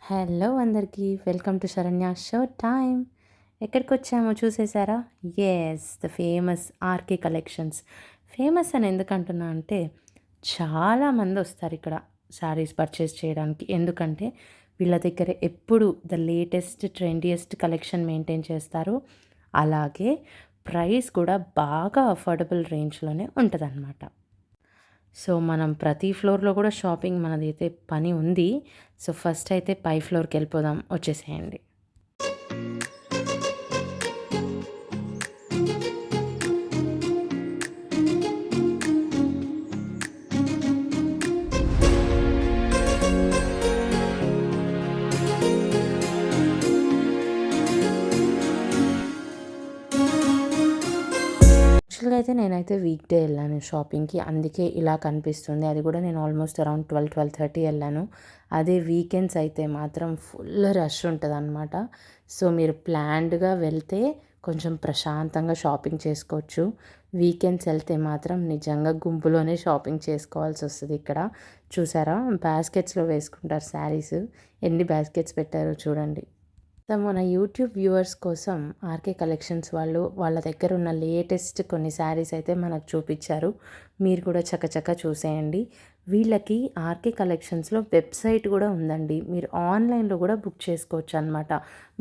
Hello అందరికీ welcome to Saranya show time. ఎక్కడికొచ్చామో చూసేసారా? The famous RK collections. Famous అని ఎందుకంటున్నా అంటే చాలామంది వస్తారిక్కడ శారీస్ పర్చేస్ చేయడానికి. ఎందుకంటే వీళ్ళ దగ్గర ఎప్పుడు ద లేటెస్ట్, ట్రెండియస్ట్ కలెక్షన్ మెయింటైన్ చేస్తారు. అలాగే ప్రైస్ కూడా బాగా అఫోర్డబుల్ రేంజ్‌లోనే ఉంటదనమాట. సో, మనం ప్రతి ఫ్లోర్‌లో కూడా షాపింగ్ మనదైతే పని ఉంది. సో, ఫస్ట్ అయితే పై ఫ్లోర్‌కెళ్ళిపోదాం. వచ్చేసేయండి. యాక్చువల్‌గా అయితే నేనైతే వీక్‌డే ఎళ్ళాను షాపింగ్‌కి. అందుకే ఇలా కనిపిస్తుంది. అది కూడా నేను ఆల్మోస్ట్ అరౌండ్ 12:30 ఎళ్ళాను. అదే వీకెండ్స్ అయితే మాత్రం ఫుల్ రష్ ఉంటదనమాట. సో, మీరు ప్లాన్డ్‌గా వెళ్తే కొంచెం ప్రశాంతంగా షాపింగ్ చేసుకోవచ్చు. వీకెండ్స్ ఎళ్తే మాత్రం నిజంగా గుంపులోనే షాపింగ్ చేసుకోవాల్సొస్తది ఇక్కడ. చూసారా? బాస్కెట్స్‌లో వేసుకుంటారు శారీస్. ఎన్ని బాస్కెట్స్ పెట్టారో చూడండి. మన యూట్యూబ్ వ్యూవర్స్ కోసం ఆర్కే కలెక్షన్స్ వాళ్ళు వాళ్ళ దగ్గర ఉన్న లేటెస్ట్ కొన్ని శారీస్ అయితే మనకు చూపించారు. మీరు కూడా చకచకా చూసేయండి. వీళ్ళకి ఆర్కే కలెక్షన్స్‌లో వెబ్‌సైట్ కూడా ఉందండి. మీరు ఆన్‌లైన్‌లో కూడా బుక్ చేసుకోవచ్చు అనమాట.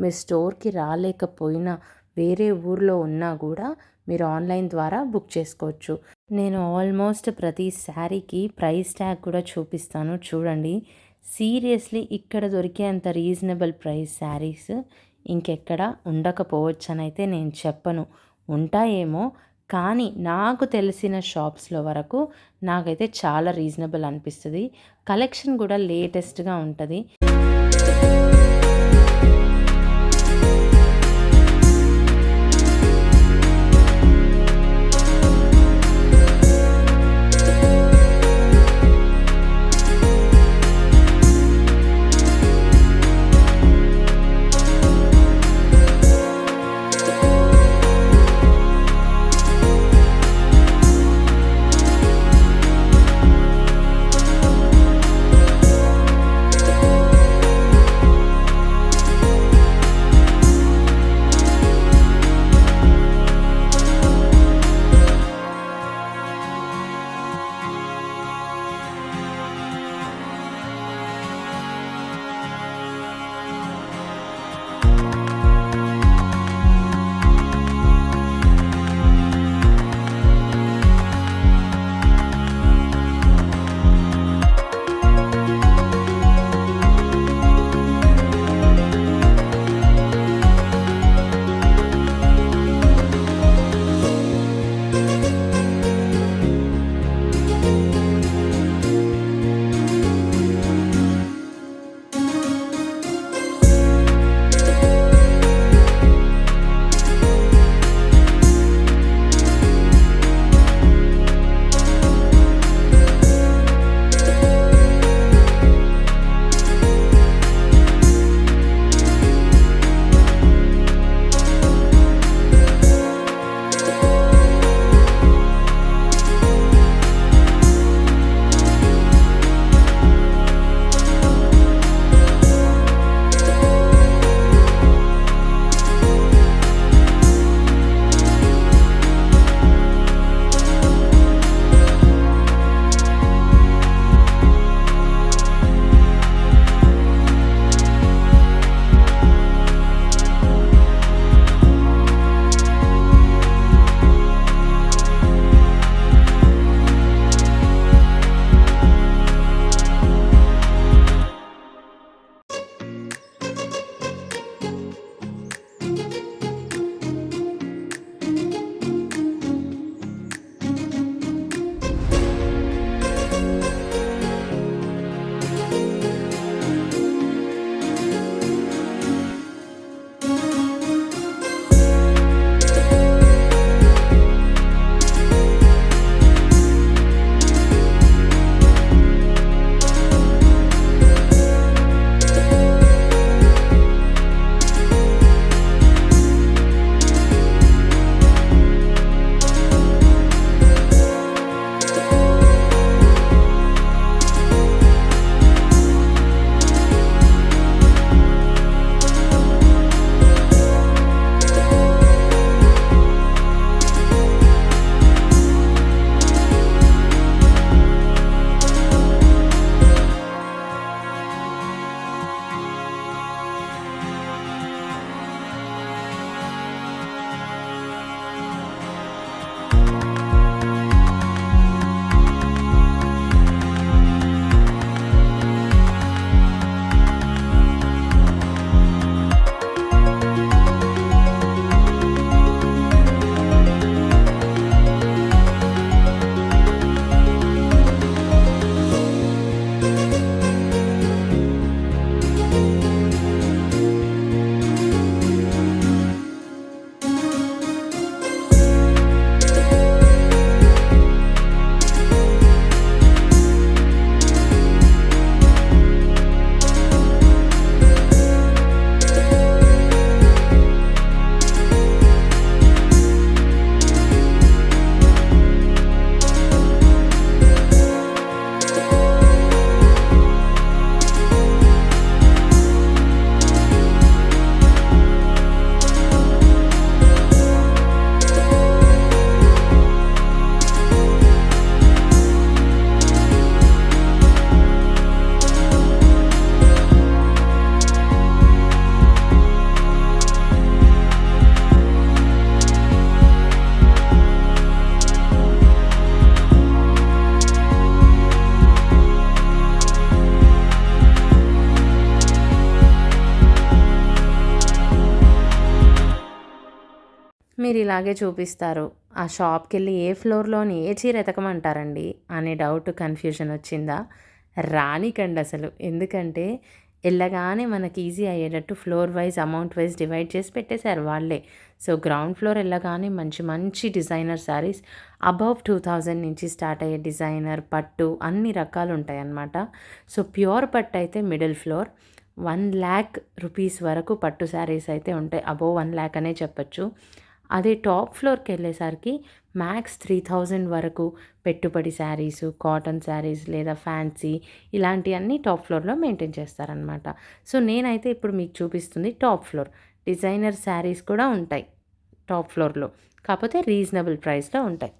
మీరు స్టోర్‌కి రాలేకపోయినా వేరే ఊర్లో ఉన్నా కూడా మీరు ఆన్‌లైన్ ద్వారా బుక్ చేసుకోవచ్చు. నేను ఆల్మోస్ట్ ప్రతి శారీకి ప్రైస్ ట్యాగ్ కూడా చూపిస్తాను చూడండి. సీరియస్లీ ఇక్కడ దొరికేంత రీజనబుల్ ప్రైస్ శారీస్ ఇంకెక్కడ ఉండకపోవచ్చనైతే నేను చెప్పను. ఉంటాయేమో, కానీ నాకు తెలిసిన షాప్స్‌లో వరకు నాకైతే చాలా రీజనబుల్ అనిపిస్తది. కలెక్షన్ కూడా లేటెస్ట్‌గా ఉంటది. మీరు ఇలాగే చూపిస్తారు. ఆ షాప్‌కెళ్ళి ఏ ఫ్లోర్‌లోని ఏ చీర ఎతకమంటారండి అనే డౌట్, కన్‌ఫ్యూజన్ వచ్చిందా? రానీకండి అసలు. ఎందుకంటే ఎళ్ళగానే మనకి ఈజీ అయ్యేటట్టు floor wise, amount wise divide చేసి పెట్టేశారు వాళ్ళే. సో, గ్రౌండ్ ఫ్లోర్ ఎళ్ళగానే మంచి మంచి డిజైనర్ శారీస్ అబవ్ 2000 నుంచి స్టార్ట్ అయ్యే డిజైనర్, పట్టు అన్ని రకాలుంటాయన్నమాట. సో, ప్యూర్ పట్టు అయితే మిడిల్ ఫ్లోర్. 1,00,000 రూపీస్ వరకు పట్టు శారీస్ అయితే ఉంటాయి. అబోవ్ 1,00,000 అనే చెప్పొచ్చు. అదే టాప్ ఫ్లోర్‌కెళ్ళేసరికి మ్యాక్స్ 3,000 వరకు పెట్టుబడి శారీసు, కాటన్ శారీస్ లేదా ఫ్యాన్సీ ఇలాంటియన్నీ టాప్ ఫ్లోర్‌లో మెయింటైన్ చేస్తారనమాట. సో, నేనైతే ఇప్పుడు మీకు చూపిస్తుంది టాప్ ఫ్లోర్. డిజైనర్ శారీస్ కూడా ఉంటాయి టాప్ ఫ్లోర్‌లో. కాకపోతే రీజనబుల్ ప్రైస్‌లో ఉంటాయి.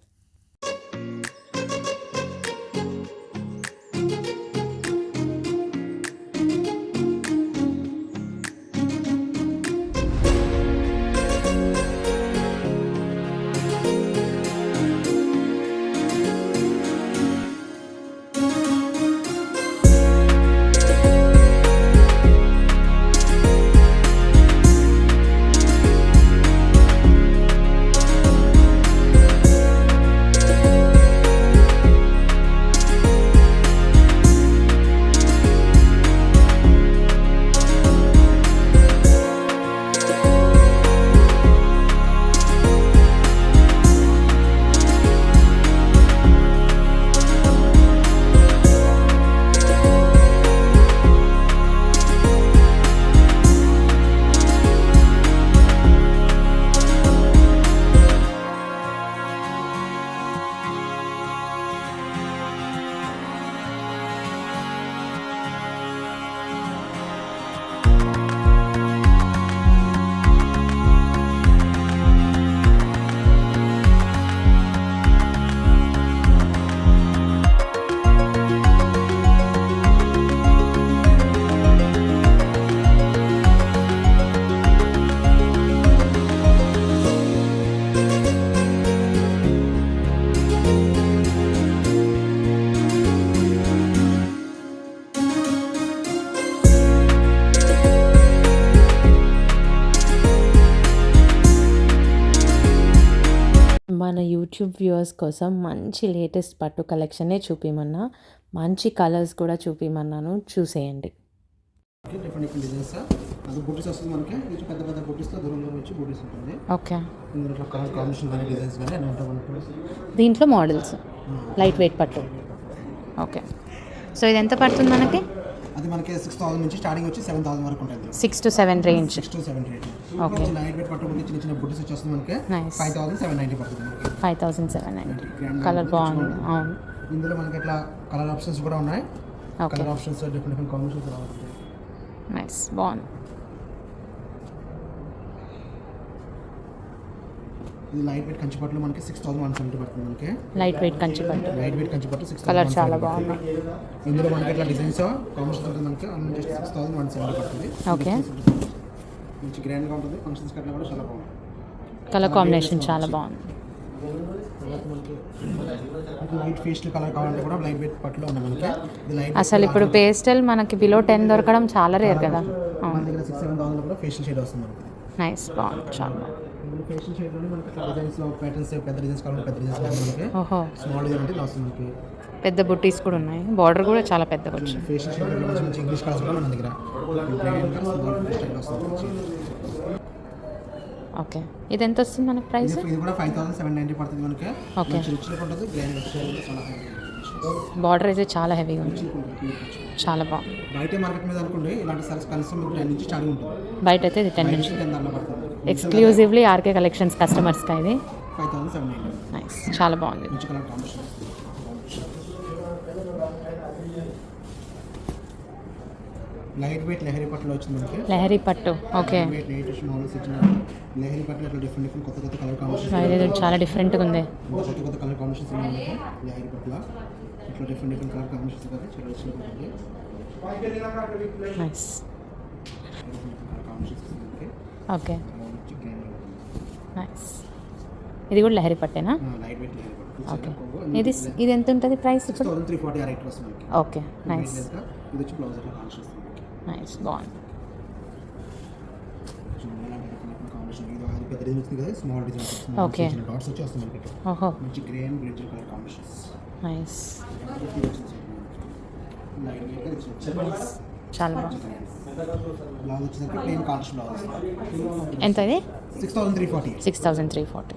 మన యూట్యూబ్ వ్యూవర్స్ కోసం మంచి లేటెస్ట్ పట్టు కలెక్షనే చూపిమన్నా, మంచి కలర్స్ కూడా చూపిమన్నాను. చూసేయండి. డిఫరెంట్ డిజైన్స్ అది బూటీస్ వస్తుంది మనకి. ఇది పెద్ద పెద్ద బూటీస్తో దూరం దూరం వచ్చి బూటీస్ ఉంటుంది. ఓకే. ఇందులో కలర్ కాంబినేషన్ కానీ డిజైన్స్ కానీ అన్నీ ఉంటాయి మనకి. దీంట్లో మోడల్స్ లైట్ వెయిట్ పట్టు. ఓకే. సో ఇది ఎంత పడుతుంది మనకి? అది మనకి 6,000 నుంచి స్టార్టింగ్ వచ్చి 7,000 వరకు ఉంటుంది. 6 to 7 range. 6 to 7 range. Okay. Light weight పట్టు చిన్న చిన్న బూటీస్ వచ్చేస్తుంది మనకి. 5,790 పడుతుంది మనకి. 5,790. కలర్ బాగుంది. అవును. ఇందులో మనకి ఇట్లా కలర్ ఆప్షన్స్ కూడా ఉన్నాయి. Okay. Colour options different combinations రావాలి. నైస్, బాగుంది. ఇది లైట్ వెయిట్ కంచిపట్టులో మనకి 6,170 పడుతుంది మనకి. లైట్ వెయిట్ కంచిపట్టు. లైట్ వెయిట్ కంచిపట్టు 6,000. కలర్ చాలా బాగుంది. ఇందులో మనకి ఇట్లా డిజైన్స్ కాంబినేషన్స్ ఉంటుంది మనకి. అన్ని జస్ట్ 6,170 పడుతుంది. ఓకే. మంచి గ్రాండ్గా ఉంటుంది. ఫంక్షన్స్ కట్లా కూడా చాలా బాగుంది. కలర్ కాంబినేషన్ చాలా బాగుంది. లైట్ పేస్టల్ కలర్ కావాలంటే కూడా లైట్ వెయిట్ పట్టులో ఉంది మనకి. ఇది లైట్ అసలు ఇప్పుడు పేస్టల్ మనకి బిలో 10 దొరకడం చాలా రేర్ కదా. మన దగ్గర 6,000-7,000 కూడా ఫేషియల్ షేడ్ వస్తుంది మనకి. నైస్, బాగుంది, చాలా బాగుంది. ఫేషియల్ షేడ్లోనే మనకి డిజైన్స్లో ప్యాటర్న్స్ పెద్ద డిజైన్స్ కావాలంటే పెద్ద డిజైన్స్ కావాలి మనకి. ఓహో. స్మాల్ డిజైన్ అంటే ఇలా వస్తుంది మనకి. పెద్ద బుట్టీస్ కూడా ఉన్నాయి. బార్డర్ కూడా చాలా పెద్దగా వచ్చింది. ఫేషియల్ షేడ్లో మంచి మంచి ఇంగ్లీష్ కలర్స్ కూడా మన దగ్గర వస్తుంది. ఓకే. ఇది ఎంత వస్తుంది మనకి ప్రైస్? ఇది కూడా 5,790 పడుతుంది మనకి. ఓకే. రిచ్ లుక్ ఉంటుంది. గ్రాండ్ చాలా బార్డర్ అయితే చాలా హెవీగా ఉంది. చాలా బాగుంది. బయట మార్కెట్ మీద అనుకోండి ఇలాంటి సారీస్ కనీసం 10 నుంచి స్టార్ట్ ఉంటుంది. బయట అయితే ఇది 10 నుంచి. 10 దాంట్లో పడుతుంది. ఎక్స్క్లూజివ్లీ ఆర్కే కలెక్షన్స్ కస్టమర్స్కి ఇది. 5,790. నైస్, చాలా బాగుంది. మంచి కలర్ కాంబినేషన్. లైట్ వెయిట్ లెహరీ పట్టులో వచ్చింది మనకి. లెహరీ పట్టు. ఓకే. లేటెస్ట్ మోడల్స్ ఇచ్చిన లెహరీ పట్టులో ఇట్లా డిఫరెంట్ కొత్త కొత్త కలర్ కాంబినేషన్స్. ఇది చాలా డిఫరెంట్గా ఉంది. కొత్త కొత్త కలర్ కాంబినేషన్స్ ఉన్నాయి మనకి లెహరీ పట్టులో. ఇట్లా డిఫరెంట్ కలర్ కాంబినేషన్స్ కదా చాలా రిచ్గా ఉంటుంది. నైస్. ఓకే. నైస్. ఇది కూడా లెహరీ పట్టేనా? లైట్ వెయిట్ లెహరీ పట్టు. ఓకే. ఇది ఎంత ఉంటుంది ప్రైస్ ఇప్పుడు? 6,340 ఆ రేట్ వస్తుంది మనకి. ఓకే. నైస్. ఇది వచ్చి బ్లౌజ్ అట్లా కాన్షియస్. నైస్, బాగుంది. కాంబినేషన్. ఇది అది పెద్ద డిజైన్ వచ్చింది కదా, స్మాల్ డిజైన్ Okay. చిన్న డాట్స్ వచ్చి వస్తుంది మనకి. ఓహో మంచి grey and brinjal colour combinations. Nice, light వెయిట్గా వచ్చింది. చాలా బాగుంది. బ్లౌజ్ వచ్చేసరికి ప్లెయిన్ కాంట్రాస్ట్ బ్లౌజ్ వస్తుంది. ఎంత ఇది? 6340. 6340.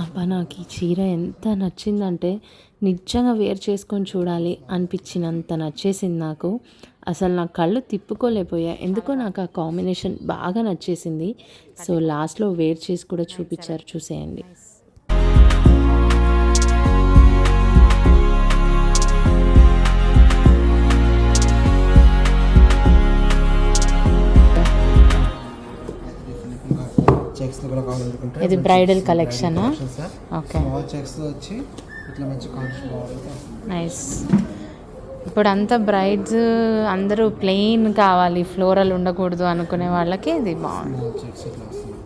అబ్బా, నాకు ఈ చీర ఎంత నచ్చిందంటే నిజంగా వేర్ చేసుకొని చూడాలి అనిపించినంత నచ్చేసింది నాకు. అసలు నా కళ్ళు తిప్పుకోలేకపోయా, ఎందుకో నాకు ఆ కాంబినేషన్ బాగా నచ్చేసింది. సో లాస్ట్లో వేర్ చేసి కూడా చూపించారు, చూసేయండి. చెక్స్ కూడా కావాలనుకుంటే ఇది బ్రైడల్ కలెక్షనా? ఓకే, స్మాల్ చెక్స్ వచ్చి ఇట్లా మంచి కాంట్రాస్ట్ బాగుంటుంది. నైస్. ఇప్పుడు అంతా బ్రైడ్స్ అందరూ ప్లెయిన్ కావాలి, ఫ్లోరల్ ఉండకూడదు అనుకునే వాళ్ళకి ఇది బాగుంది. స్మాల్ చెక్స్ ఇట్లా వస్తుంది.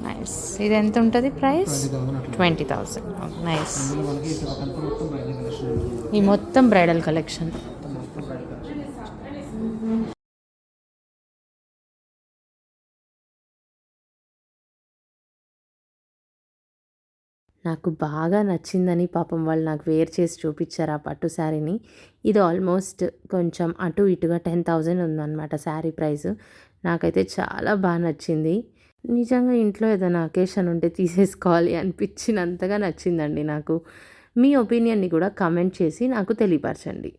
నైస్. ఇది ఎంత ఉంటుంది ప్రైస్? 20,000 అట్లా. 20,000. నైస్. ఇందులో మనకి ఇట్లా పక్కన మొత్తం బ్రైడల్ కలెక్షన్. ఈ మొత్తం బ్రైడల్ కలెక్షన్. మొత్తం బ్రైడల్ కలెక్షన్. నాకు బాగా నచ్చిందని పాపం వాళ్ళు నాకు వేర్ చేసి చూపించారు ఆ పట్టు శారీని. ఇది ఆల్మోస్ట్ కొంచెం అటు ఇటుగా 10,000 ఉందన్నమాట శారీ ప్రైస్. నాకైతే చాలా బాగా నచ్చింది. నిజంగా ఇంట్లో ఏదైనా అకేషన్ ఉంటే తీసేసుకోవాలి అనిపించినంతగా నచ్చిందండి నాకు. మీ ఒపీనియన్ని కూడా కమెంట్ చేసి నాకు తెలియపరచండి.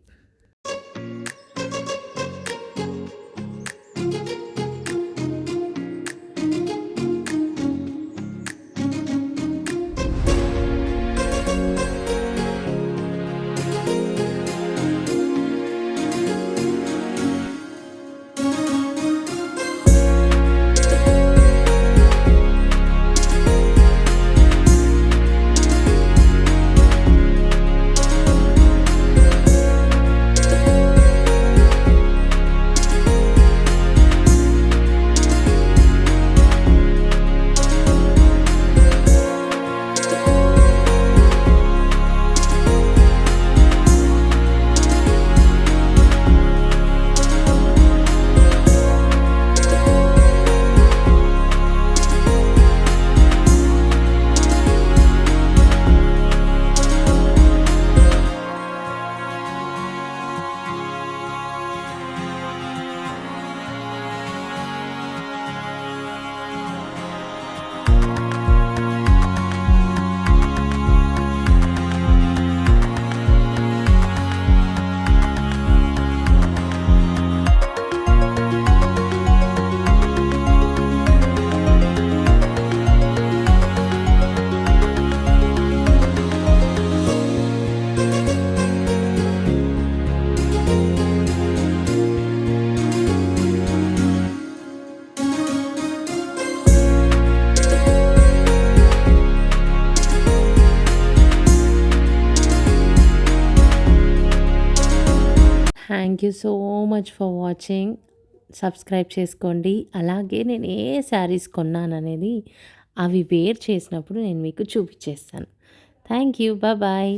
Thank you so much for watching. Subscribe చేసుకోండి. అలాగే నేను ఏ శారీస్ కొన్నాననేది అవి వేర్ చేసినప్పుడు నేను మీకు చూపించేస్తాను. Thank you. బాయ్.